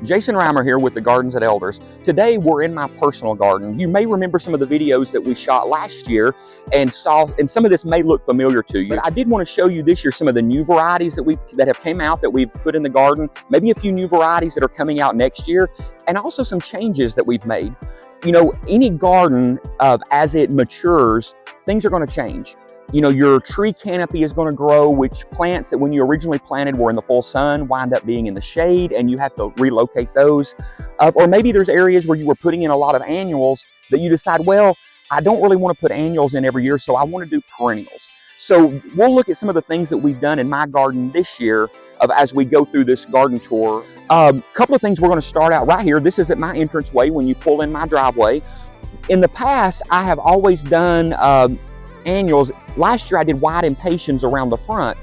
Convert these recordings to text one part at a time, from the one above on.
Jason Reimer here with the Gardens at Elders. Today we're in my personal garden. You may remember some of the videos that we shot last year and some of this may look familiar to you. But I did want to show you this year some of the new varieties that have came out that we've put in the garden, maybe a few new varieties that are coming out next year, and also some changes that we've made. You know, any garden, as it matures, things are going to change. You know, your tree canopy is going to grow, which plants that when you originally planted were in the full sun wind up being in the shade, and you have to relocate those. Or maybe there's areas where you were putting in a lot of annuals that you decide, well, I don't really want to put annuals in every year, so I want to do perennials. So we'll look at some of the things that we've done in my garden this year as we go through this garden tour. A couple of things we're going to start out right here. This is at my entranceway when you pull in my driveway. In the past, I have always done annuals. Last year I did white impatiens around the front.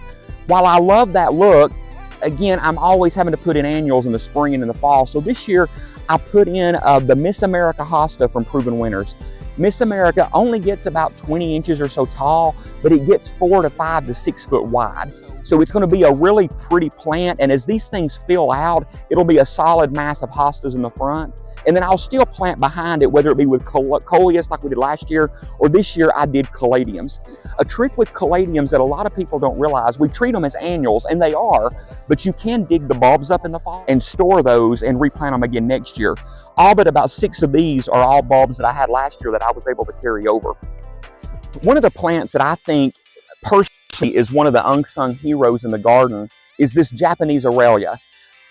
While I love that look, again, I'm always having to put in annuals in the spring and in the fall. So this year I put in the Miss America hosta from Proven Winners. Miss America only gets about 20 inches or so tall, but it gets 4 to 5 to 6 foot wide. So it's going to be a really pretty plant, and as these things fill out, it'll be a solid mass of hostas in the front. And then I'll still plant behind it, whether it be with coleus like we did last year, or this year I did caladiums. A trick with caladiums that a lot of people don't realize, we treat them as annuals, and they are, but you can dig the bulbs up in the fall and store those and replant them again next year. All but about 6 of these are all bulbs that I had last year that I was able to carry over. One of the plants that I think personally is one of the unsung heroes in the garden is this Japanese Aurelia.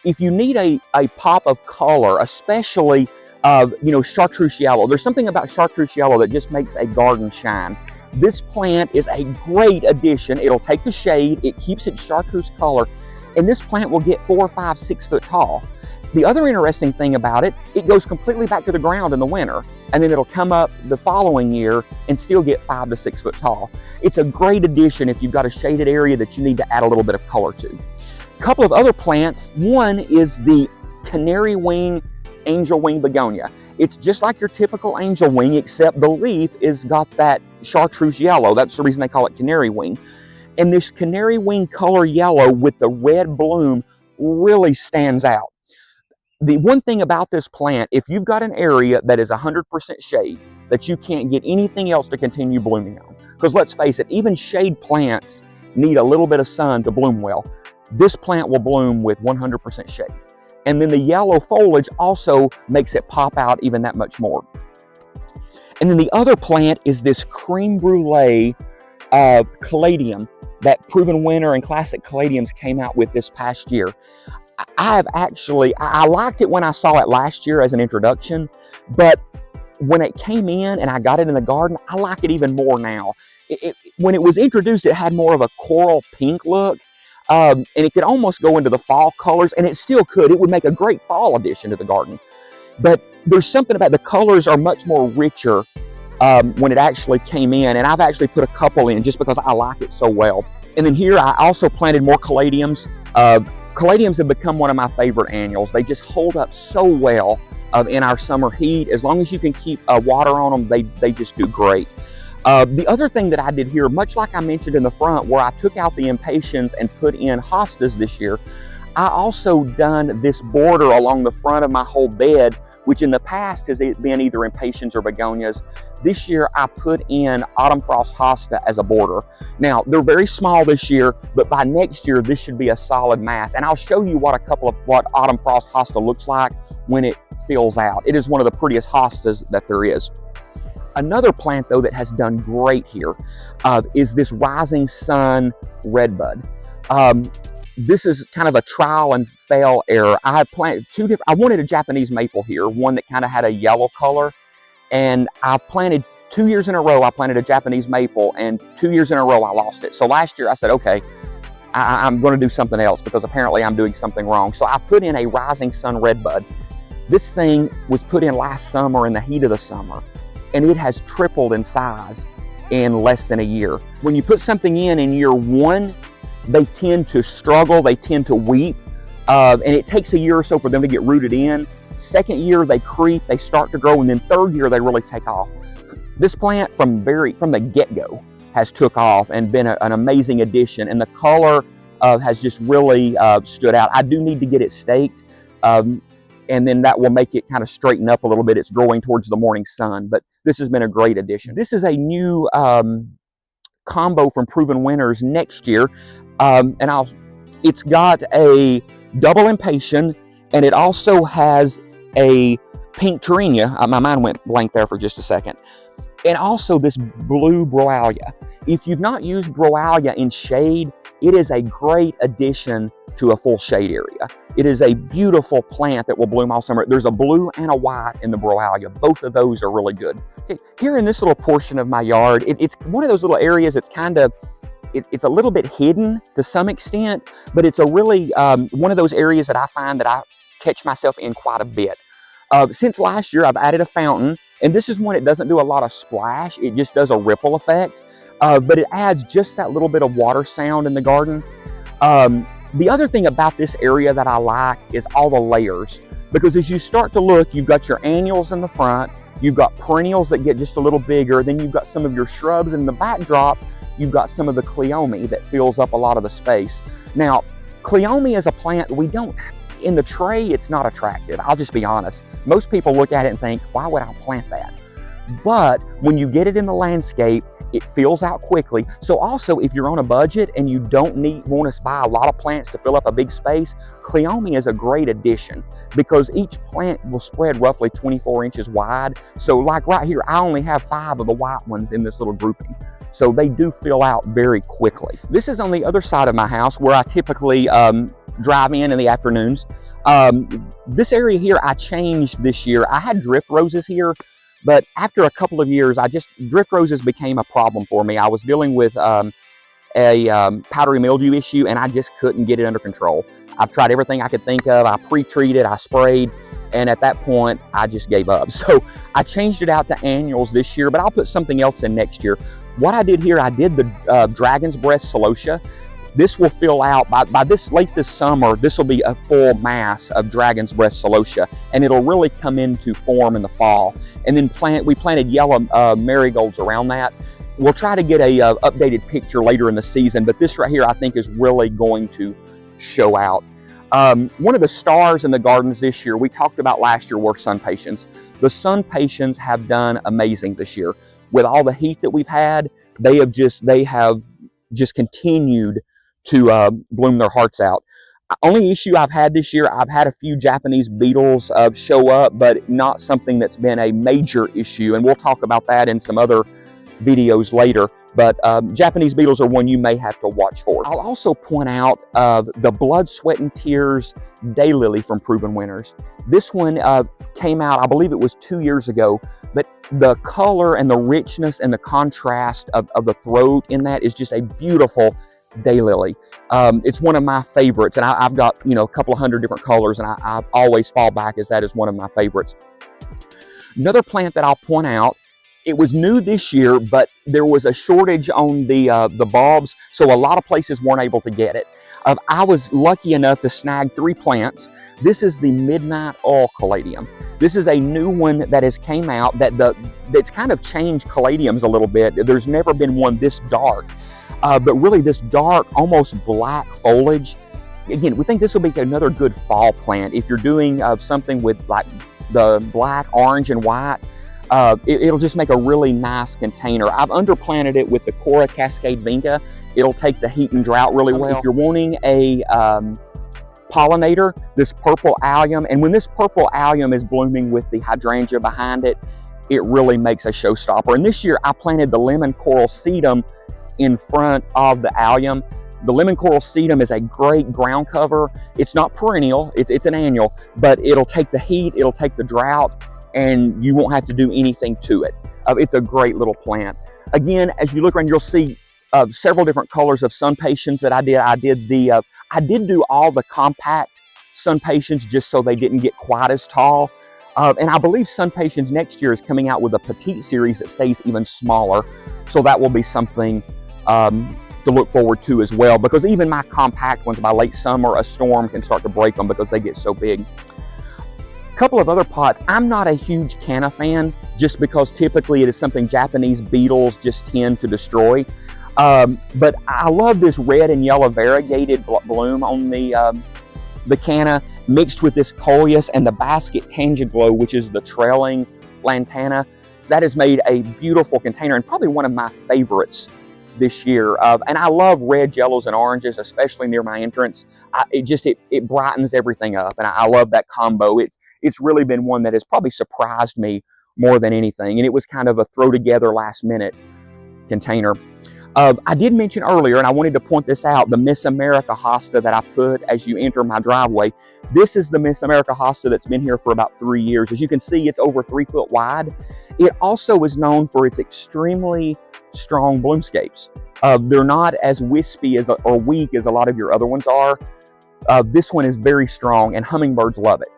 If you need a pop of color, especially chartreuse yellow, there's something about chartreuse yellow that just makes a garden shine. This plant is a great addition. It'll take the shade, it keeps its chartreuse color, and this plant will get 4, 5, 6 foot tall. The other interesting thing about it, it goes completely back to the ground in the winter, and then it'll come up the following year and still get 5 to 6 foot tall. It's a great addition if you've got a shaded area that you need to add a little bit of color to. A couple of other plants. One is the canary wing angel wing begonia. It's just like your typical angel wing, except the leaf is got that chartreuse yellow. That's the reason they call it canary wing. And this canary wing color yellow with the red bloom really stands out. The one thing about this plant, if you've got an area that is 100% shade, that you can't get anything else to continue blooming on, because let's face it, even shade plants need a little bit of sun to bloom well. This plant will bloom with 100% shade. And then the yellow foliage also makes it pop out even that much more. And then the other plant is this creme brulee caladium that Proven Winner and Classic Caladiums came out with this past year. I liked it when I saw it last year as an introduction, but when it came in and I got it in the garden, I like it even more now. When it was introduced, it had more of a coral pink look. And it could almost go into the fall colors, and it still could. It would make a great fall addition to the garden. But there's something about the colors are much more richer when it actually came in, and I've actually put a couple in just because I like it so well. And then here I also planted more caladiums. Caladiums have become one of my favorite annuals. They just hold up so well in our summer heat. As long as you can keep water on them, they just do great. The other thing that I did here, much like I mentioned in the front where I took out the impatiens and put in hostas this year, I also done this border along the front of my whole bed, which in the past has been either impatiens or begonias. This year I put in autumn frost hosta as a border. Now they're very small this year, but by next year this should be a solid mass, and I'll show you what autumn frost hosta looks like when it fills out. It is one of the prettiest hostas that there is. Another plant, though, that has done great here is this Rising Sun Redbud. This is kind of a trial and fail error. I had planted I wanted a Japanese maple here, one that kind of had a yellow color, and I planted 2 years in a row. I planted a Japanese maple, and 2 years in a row I lost it. So last year I said, okay, I'm going to do something else because apparently I'm doing something wrong. So I put in a Rising Sun Redbud. This thing was put in last summer in the heat of the summer, and it has tripled in size in less than a year. When you put something in year one, they tend to struggle, they tend to weep, and it takes a year or so for them to get rooted in. Second year, they creep, they start to grow, and then third year, they really take off. This plant from the get-go has took off and been an amazing addition, and the color has just really stood out. I do need to get it staked. and then that will make it kind of straighten up a little bit. It's growing towards the morning sun, but this has been a great addition. This is a new combo from Proven Winners next year, it's got a double impatient, and it also has a pink Terenia. My mind went blank there for just a second. And also this blue Broalia. If you've not used Broalia in shade, it is a great addition to a full shade area. It is a beautiful plant that will bloom all summer. There's a blue and a white in the Broalia. Both of those are really good. Here in this little portion of my yard, it's one of those little areas that's kind of, it's a little bit hidden to some extent, but it's a really, one of those areas that I find that I catch myself in quite a bit. Since last year, I've added a fountain, and this is one that doesn't do a lot of splash. It just does a ripple effect, but it adds just that little bit of water sound in the garden. The other thing about this area that I like is all the layers, because as you start to look, you've got your annuals in the front, you've got perennials that get just a little bigger, then you've got some of your shrubs in the backdrop, you've got some of the cleome that fills up a lot of the space. Now, cleome is a plant we don't, in the tray, it's not attractive. I'll just be honest. Most people look at it and think, why would I plant that? But when you get it in the landscape, it fills out quickly. So also, if you're on a budget and you don't want to buy a lot of plants to fill up a big space, cleome is a great addition because each plant will spread roughly 24 inches wide. So like right here, I only have 5 of the white ones in this little grouping. So they do fill out very quickly. This is on the other side of my house where I typically drive in the afternoons. This area here I changed this year. I had drift roses here, but after a couple of years, drift roses became a problem for me. I was dealing with a powdery mildew issue, and I just couldn't get it under control. I've tried everything I could think of. I pre-treated, I sprayed, and at that point, I just gave up. So I changed it out to annuals this year, but I'll put something else in next year. What I did here, I did the dragon's breast celosia. This will fill out, by late this summer, this will be a full mass of dragon's breast celosia, and it'll really come into form in the fall. And then we planted yellow marigolds around that. We'll try to get a updated picture later in the season, but this right here I think is really going to show out. One of the stars in the gardens this year, we talked about last year, were sun patiens. The sun patiens have done amazing this year. With all the heat that we've had, they have just continued to bloom their hearts out. Only issue I've had this year, I've had a few Japanese beetles show up, but not something that's been a major issue. And we'll talk about that in some other videos later. But Japanese beetles are one you may have to watch for. I'll also point out the Blood, Sweat, and Tears Daylily from Proven Winners. This one came out, I believe it was 2 years ago, but the color and the richness and the contrast of the throat in that is just a beautiful daylily. It's one of my favorites, and I've got a couple of hundred different colors, and I always fall back as that is one of my favorites. Another plant that I'll point out, it was new this year, but there was a shortage on the bulbs, so a lot of places weren't able to get it. I was lucky enough to snag 3 plants. This is the Midnight Oil Caladium. This is a new one that has came out that's kind of changed caladiums a little bit. There's never been one this dark, but really this dark, almost black foliage. Again, we think this will be another good fall plant. If you're doing something with like the black, orange, and white, it'll just make a really nice container. I've underplanted it with the Cora Cascade Vinca. It'll take the heat and drought really well. If you're wanting a pollinator, this purple allium, and when this purple allium is blooming with the hydrangea behind it, it really makes a showstopper. And this year I planted the lemon coral sedum in front of the allium. The lemon coral sedum is a great ground cover. It's not perennial, it's an annual, but it'll take the heat, it'll take the drought, and you won't have to do anything to it. It's a great little plant. Again, as you look around, you'll see several different colors of sun patiens that I did. I did do all the compact sun patiens just so they didn't get quite as tall. And I believe sun patiens next year is coming out with a petite series that stays even smaller. So that will be something to look forward to as well, because even my compact ones, by late summer, a storm can start to break them because they get so big. A couple of other pots, I'm not a huge canna fan, just because typically it is something Japanese beetles just tend to destroy. But I love this red and yellow variegated bloom on the canna. mixed with this coleus and the basket tangiglow, which is the trailing lantana. That has made a beautiful container and probably one of my favorites this year. And I love red, yellows, and oranges, especially near my entrance. It brightens everything up, and I love that combo. It's really been one that has probably surprised me more than anything, and it was kind of a throw together last minute container. I did mention earlier, and I wanted to point this out, the Miss America hosta that I put as you enter my driveway. This is the Miss America hosta that's been here for about 3 years. As you can see, it's over 3 foot wide. It also is known for its extremely strong bloomscapes. They're not as wispy or weak as a lot of your other ones are. This one is very strong, and hummingbirds love it.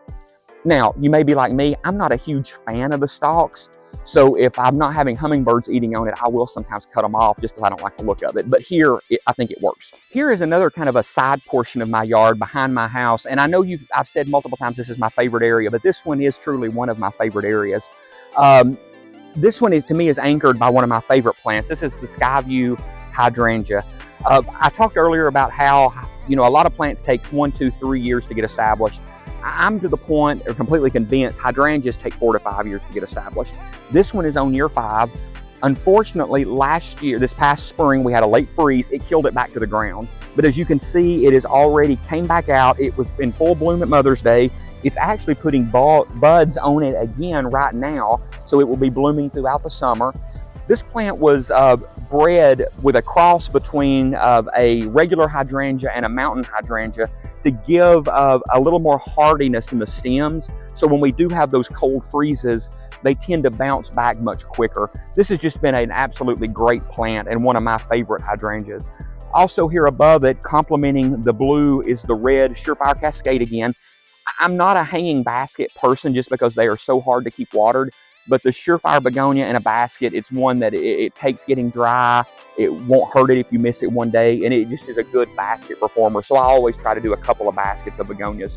Now, you may be like me, I'm not a huge fan of the stalks. So if I'm not having hummingbirds eating on it, I will sometimes cut them off just because I don't like the look of it. But here, I think it works. Here is another kind of a side portion of my yard behind my house. And I know I've said multiple times this is my favorite area, but this one is truly one of my favorite areas. This one to me is anchored by one of my favorite plants. This is the Skyview hydrangea. I talked earlier about how, a lot of plants take 1, 2, 3 years to get established. I'm to the point, or completely convinced, hydrangeas take 4 to 5 years to get established. This one is on year 5. Unfortunately, this past spring, we had a late freeze. It killed it back to the ground. But as you can see, it has already came back out. It was in full bloom at Mother's Day. It's actually putting buds on it again right now, so it will be blooming throughout the summer. This plant was bred with a cross between a regular hydrangea and a mountain hydrangea to give a little more hardiness in the stems. So when we do have those cold freezes, they tend to bounce back much quicker. This has just been an absolutely great plant and one of my favorite hydrangeas. Also here above it, complementing the blue, is the red Surefire Cascade again. I'm not a hanging basket person just because they are so hard to keep watered. But the Surefire begonia in a basket, it's one that it takes getting dry. It won't hurt it if you miss it one day, and it just is a good basket performer. So I always try to do a couple of baskets of begonias.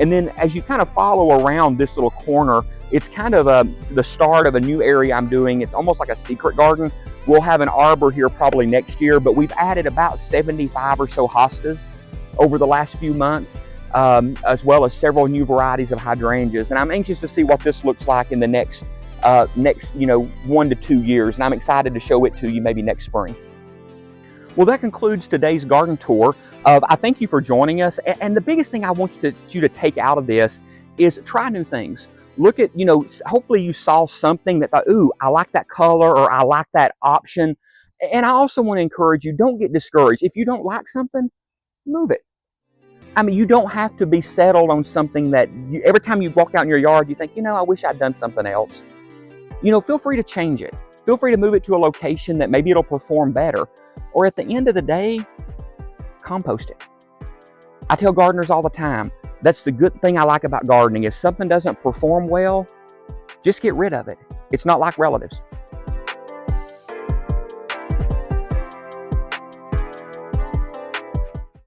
And then as you kind of follow around this little corner, it's kind of the start of a new area I'm doing. It's almost like a secret garden. We'll have an arbor here probably next year, but we've added about 75 or so hostas over the last few months, as well as several new varieties of hydrangeas. And I'm anxious to see what this looks like in the next 1 to 2 years, and I'm excited to show it to you maybe next spring. Well, that concludes today's garden tour. I thank you for joining us, and the biggest thing I want you to take out of this is try new things. Look at, hopefully you saw something that thought, ooh, I like that color, or I like that option. And I also want to encourage you, don't get discouraged. If you don't like something, move it. I mean, you don't have to be settled on something that every time you walk out in your yard, you think, I wish I'd done something else. Feel free to change it. Feel free to move it to a location that maybe it'll perform better. Or at the end of the day, compost it. I tell gardeners all the time, that's the good thing I like about gardening. If something doesn't perform well, just get rid of it. It's not like relatives.